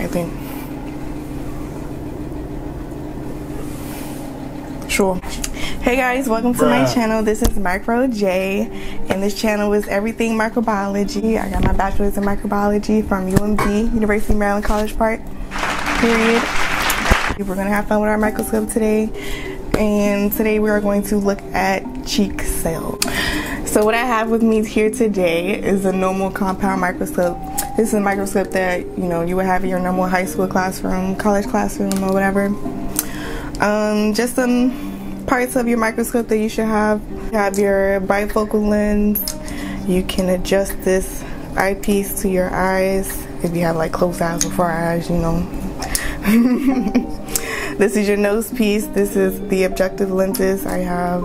think. Sure. Hey guys, welcome to my channel. This is MicroJai, and this channel is everything microbiology. I got my bachelor's in microbiology from UMD, University of Maryland, College Park, period. We're gonna have fun with our microscope today, and today we are going to look at cheek cells. So what I have with me here today is a normal compound microscope. This is a microscope that you would have in your normal high school classroom, college classroom, or whatever. Just some parts of your microscope that you should have. You have your bifocal lens. You can adjust this eyepiece to your eyes if you have like closed eyes or far eyes, This is your nose piece. This is the objective lenses. I have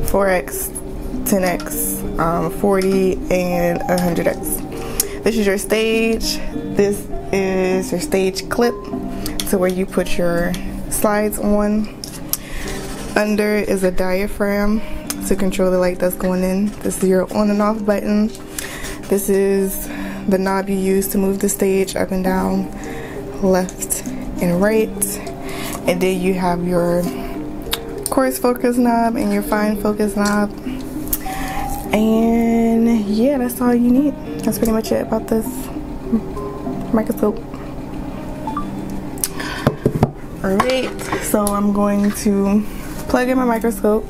4x, 10x, 40, and 100x. This is your stage. This is your stage clip, so where you put your slides on. Under is a diaphragm to control the light that's going in. This is your on and off button. This is the knob you use to move the stage up and down, left and right. And then you have your coarse focus knob and your fine focus knob. And yeah, that's all you need. That's pretty much it about this microscope. Alright, so I'm going to plug in my microscope.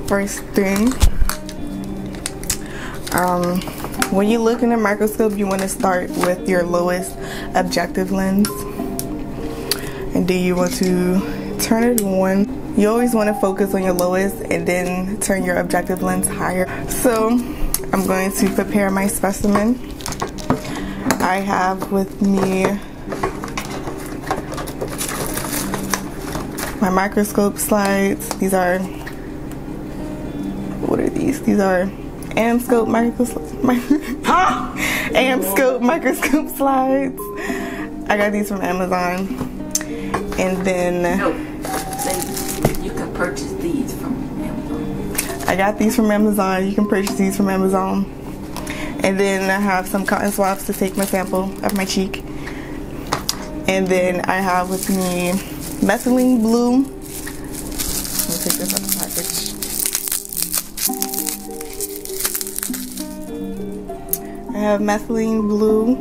First thing, when you look in a microscope, you want to start with your lowest objective lens, and then you want to turn it on. You always want to focus on your lowest and then turn your objective lens higher. So I'm going to prepare my specimen. I have with me my microscope slides. These are, what are these? These are Amscope microscope slides. I got these from Amazon. And then you can purchase these from Amazon. I got these from Amazon. You can purchase these from Amazon. And then I have some cotton swabs to take my sample of my cheek. And then I have with me methylene blue. Let me take this out of the package. I have methylene blue.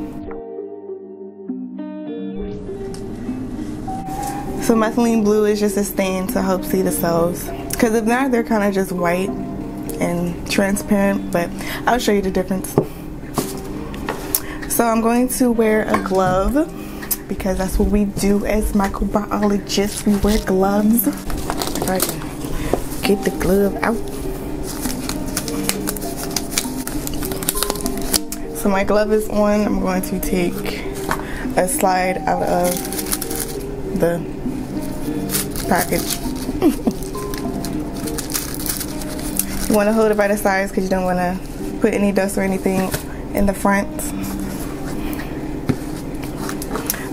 So methylene blue is just a stain to help see the cells. Because if not, they're kind of just white and transparent, but I'll show you the difference. So I'm going to wear a glove, because that's what we do as microbiologists. We wear gloves. If I can get the glove out. So my glove is on. I'm going to take a slide out of the package. You want to hold it by the sides because you don't want to put any dust or anything in the front.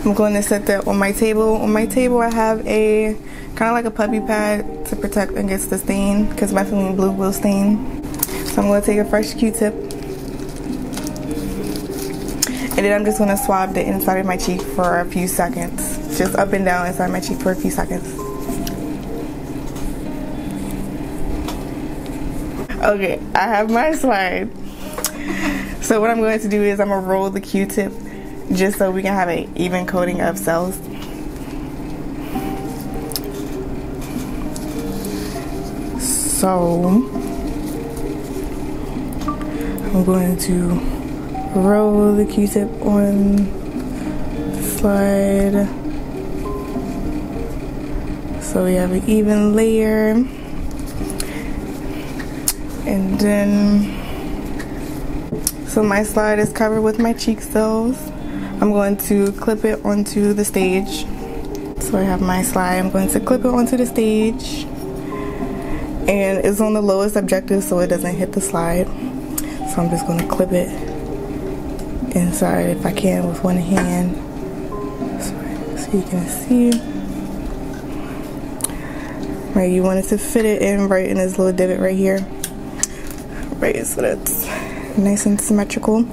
I'm going to set that on my table. On my table I have a kind of like a puppy pad to protect against the stain, because methylene blue will stain. So I'm going to take a fresh Q-tip, and then I'm just going to swab the inside of my cheek for a few seconds. Just up and down inside my cheek for a few seconds. Okay, I have my slide. So what I'm going to do is I'm going to roll the Q-tip just so we can have an even coating of cells. So I'm going to roll the Q-tip on the slide so we have an even layer. And then, so my slide is covered with my cheek cells. I'm going to clip it onto the stage. So I have my slide, I'm going to clip it onto the stage. And it's on the lowest objective so it doesn't hit the slide. So I'm just going to clip it inside if I can with one hand. So you can see. Right, you want it to fit it in right in this little divot right here. Right, so that's nice and symmetrical.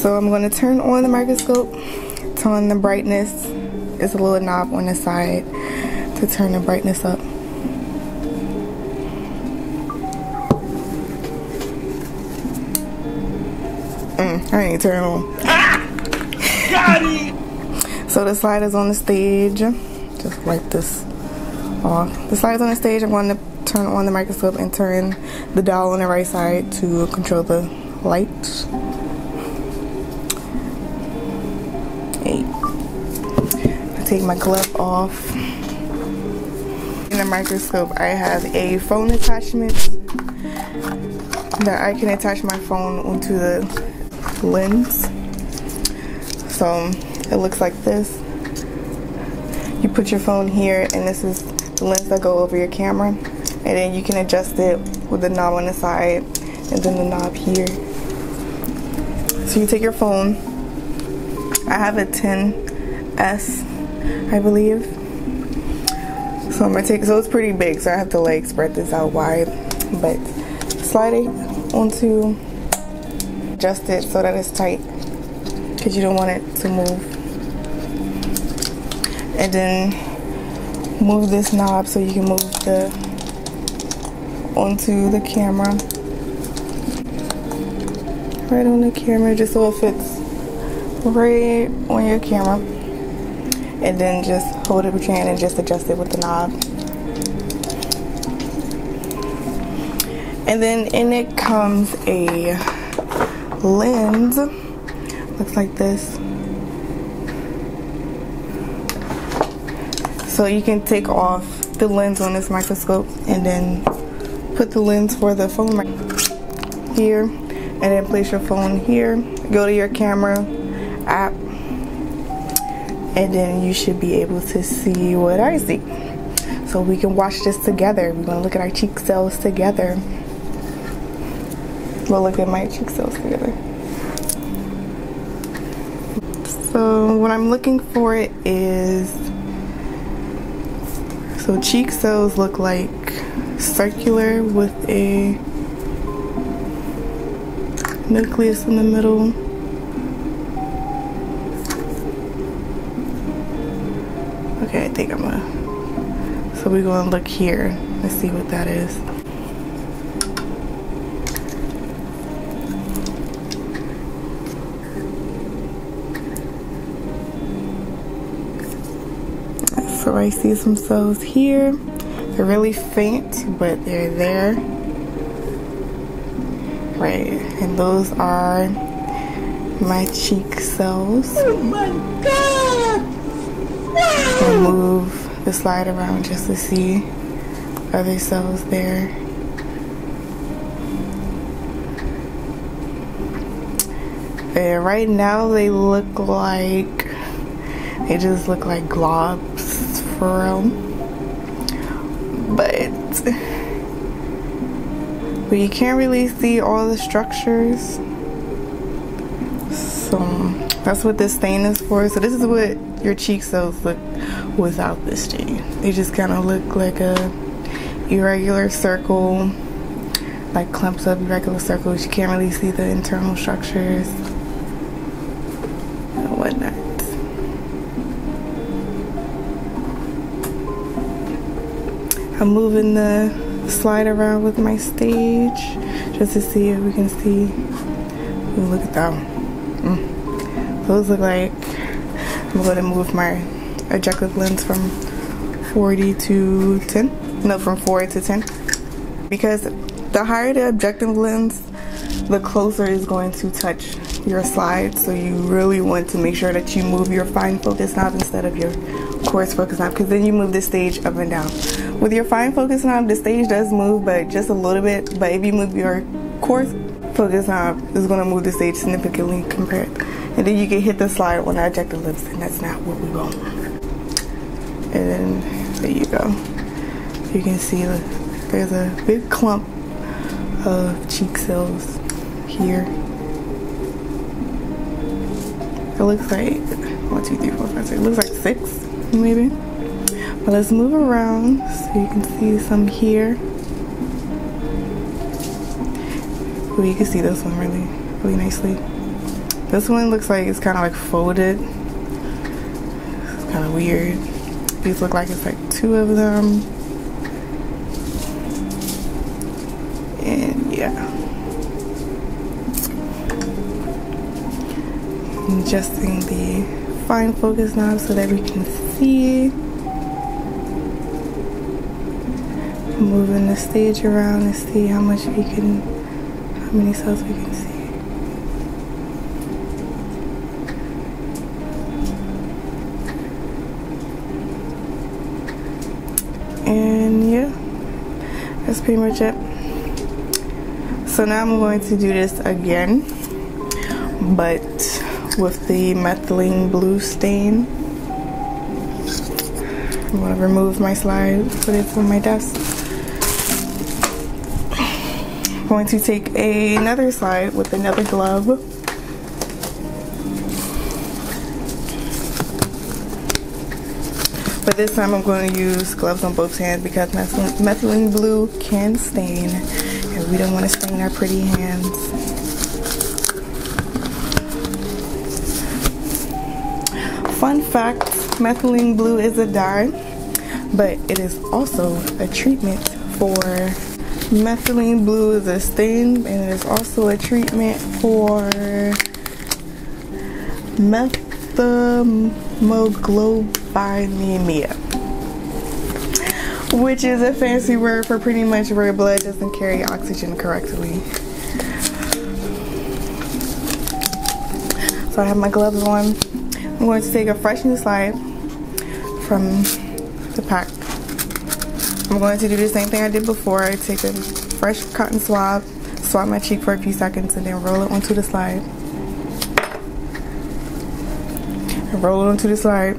So I'm going to turn on the microscope, turn on the brightness. It's a little knob on the side to turn the brightness up. I need to turn it on. Got it! So the slide is on the stage. Just wipe this off. The slide is on the stage. I'm going to turn on the microscope and turn the dial on the right side to control the light. Hey. I take my glove off. In the microscope, I have a phone attachment that I can attach my phone onto the lens. So it looks like this. You put your phone here, and this is the lens that go over your camera, and then you can adjust it with the knob on the side and then the knob here. So you take your phone. I have a 10S, I believe. So I'm gonna take, so it's pretty big, so I have to like spread this out wide, but slide it onto, adjust it so that it's tight, because you don't want it to move. And then move this knob so you can move the onto the camera, right on the camera, just so it fits right on your camera. And then just hold it with your hand and just adjust it with the knob. And then in it comes a lens, looks like this. So you can take off the lens on this microscope and then put the lens for the phone right here, and then place your phone here, go to your camera app, and then you should be able to see what I see. So we can watch this together. We're gonna look at our cheek cells together. We'll look at my cheek cells together. So what I'm looking for is, so cheek cells look like circular with a nucleus in the middle. Okay, I think I'm gonna, so we're gonna look here. Let's see what that is. So I see some cells here. They're really faint, but they're there. Right, and those are my cheek cells. Oh my God! I'll move the slide around just to see other cells there. And right now they look like, they just look like globs for real. But you can't really see all the structures. So that's what this stain is for. So this is what your cheek cells look without this stain. They just kind of look like a irregular circle, like clumps of irregular circles. You can't really see the internal structures and whatnot. I'm moving the slide around with my stage just to see if we can see. Ooh, look at that one. Those look like, I'm going to move my objective lens from 40 to 10. No, from 4 to 10. Because the higher the objective lens, the closer it's going to touch your slide. So you really want to make sure that you move your fine focus knob instead of your coarse focus knob, because then you move the stage up and down. With your fine focus knob, the stage does move, but just a little bit. But if you move your coarse focus knob, it's going to move the stage significantly compared. And then you can hit the slide on the objective lens, and that's not what we want. And then there you go. You can see there's a big clump of cheek cells here. It looks like 1, 2, 3, 4, 5, 6. It looks like 6 maybe. But let's move around so you can see some here. Oh, you can see this one really nicely. This one looks like it's kind of like folded. It's kind of weird. These look like it's like 2 of them. And yeah. Adjusting the fine focus knob so that we can see. Moving the stage around to see how many cells we can see. And yeah, that's pretty much it. So now I'm going to do this again, but with the methylene blue stain. I'm going to remove my slide, put it on my desk. I'm going to take another slide with another glove. But this time I'm going to use gloves on both hands because methylene blue can stain, and we don't want to stain our pretty hands. Fun fact, methylene blue is a dye, but it is also a treatment for methylene blue is a stain, and it is also a treatment for methemoglobinemia, which is a fancy word for pretty much where blood doesn't carry oxygen correctly. So I have my gloves on. I'm going to take a fresh new slide from the pack. I'm going to do the same thing I did before. I take a fresh cotton swab, swab my cheek for a few seconds, and then roll it onto the slide. And roll it onto the slide.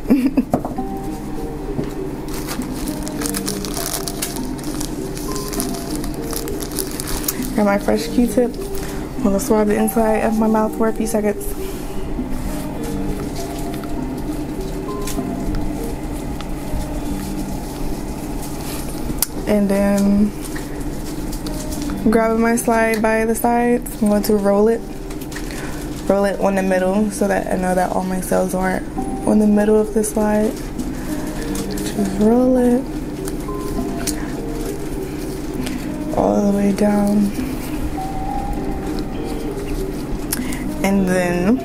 Got my fresh Q-tip. I'm going to swab the inside of my mouth for a few seconds. And then grabbing my slide by the sides, I'm going to roll it on the middle so that I know that all my cells aren't on the middle of the slide. Just roll it all the way down. And then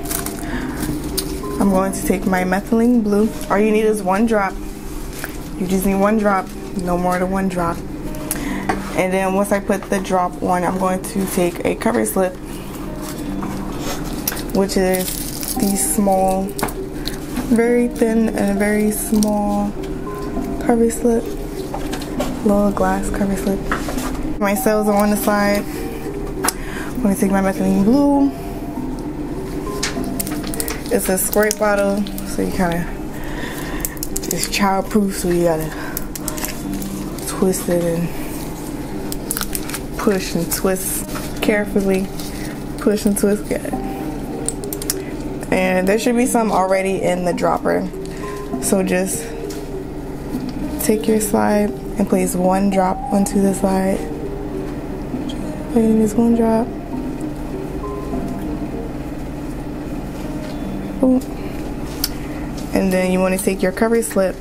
I'm going to take my methylene blue. All you need is 1 drop. You just need 1 drop. No more than 1 drop. And then once I put the drop on, I'm going to take a cover slip, which is these small, very thin and very small cover slip, little glass cover slip. My cells are on the side. I'm going to take my methylene blue. It's a squirt bottle, so you kind of, it's child proof, so you gotta twist it and push and twist carefully. Push and twist good. And there should be some already in the dropper. So just take your slide and place 1 drop onto the slide. Putting this 1 drop. Boom. And then you want to take your cover slip .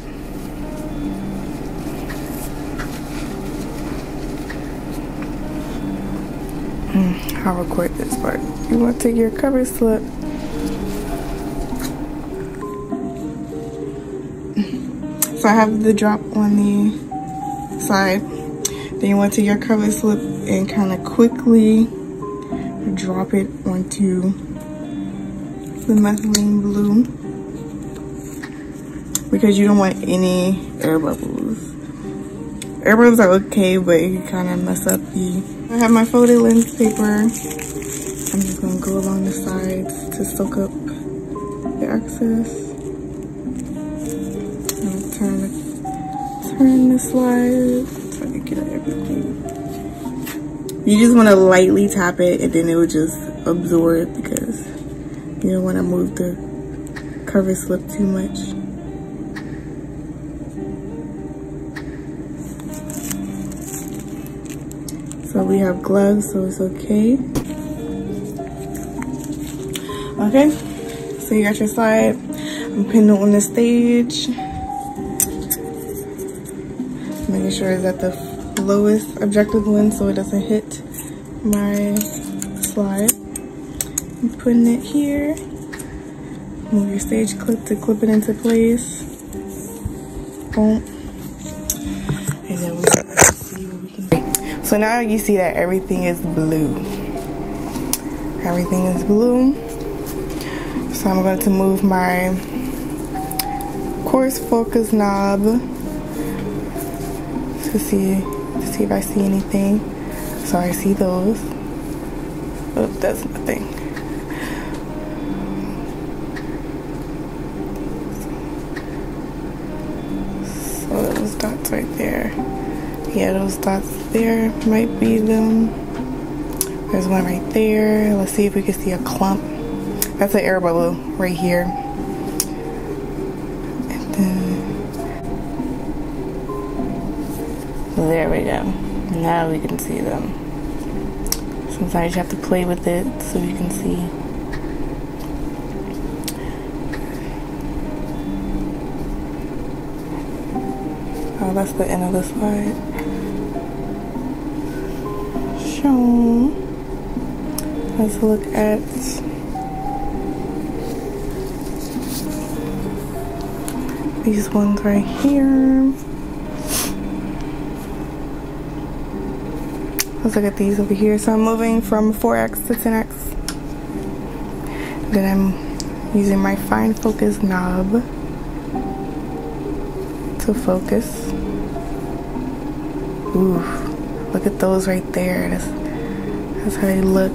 I'll record this part. You want to take your cover slip . So I have the drop on the side. Then you want to take your cover slip and kind of quickly drop it onto the methylene blue, because you don't want any air bubbles. Air bubbles are okay, but it can kind of mess up the... I have my folded lens paper. I'm just going to go along the sides to soak up the excess. I'm going to turn the slide, try to get everything. You just want to lightly tap it, and then it will just absorb, because you don't want to move the cover slip too much. So we have gloves, so it's okay. Okay, so you got your slide. I'm putting it on the stage. Making sure it's at the lowest objective one so it doesn't hit my slide. I'm putting it here. Move your stage clip to clip it into place. Boom. And then we'll see what we can do. So now you see that everything is blue. Everything is blue. So I'm going to move my coarse focus knob to see if I see anything. So I see those. Oh, that's nothing. So those dots right there. Yeah, those dots there might be them. There's one right there. Let's see if we can see a clump. That's an air bubble right here. And then there we go. Now we can see them. Sometimes you have to play with it so you can see. Oh, that's the end of the slide. Show. Let's look at these ones right here. Let's look at these over here. So I'm moving from 4x to 10x. Then I'm using my fine focus knob to focus. Ooh, look at those right there. That's how they look.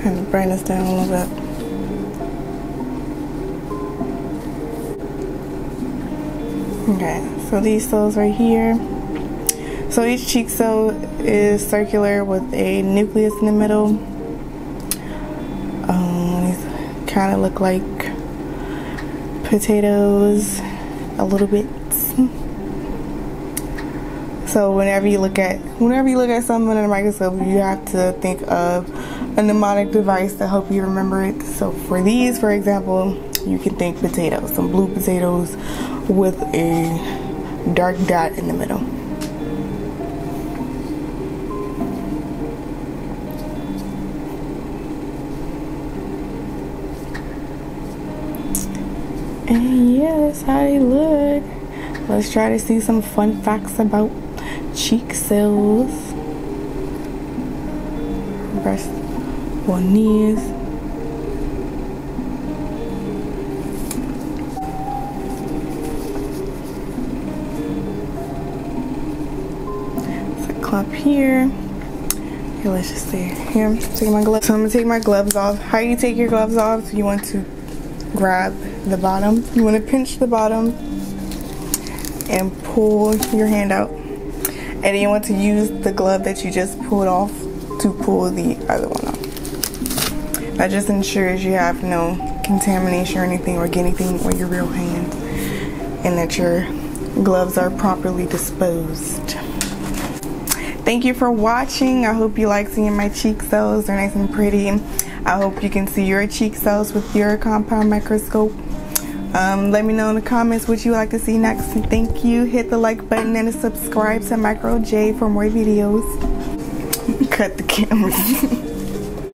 Trying to bring this down a little bit. Okay, so these cells right here. So each cheek cell is circular with a nucleus in the middle. These kind of look like potatoes a little bit. So whenever you look at something under the microscope, you have to think of a mnemonic device to help you remember it. So for these, for example, you can think potatoes, some blue potatoes with a dark dot in the middle. And yeah, that's how they look. Let's try to see some fun facts about cheek cells. Brush on knees. There's a clump here. Okay, let's just see. Here, I'm taking my gloves. So I'm gonna take my gloves off. How you take your gloves off? You want to grab the bottom. You want to pinch the bottom and pull your hand out. And then you want to use the glove that you just pulled off to pull the other one off. That just ensures you have no contamination or anything, or get anything on your real hand, and that your gloves are properly disposed. Thank you for watching. I hope you like seeing my cheek cells. They're nice and pretty. I hope you can see your cheek cells with your compound microscope. Let me know in the comments what you would like to see next. Thank you. Hit the like button and subscribe to MicroJai for more videos. Cut the camera.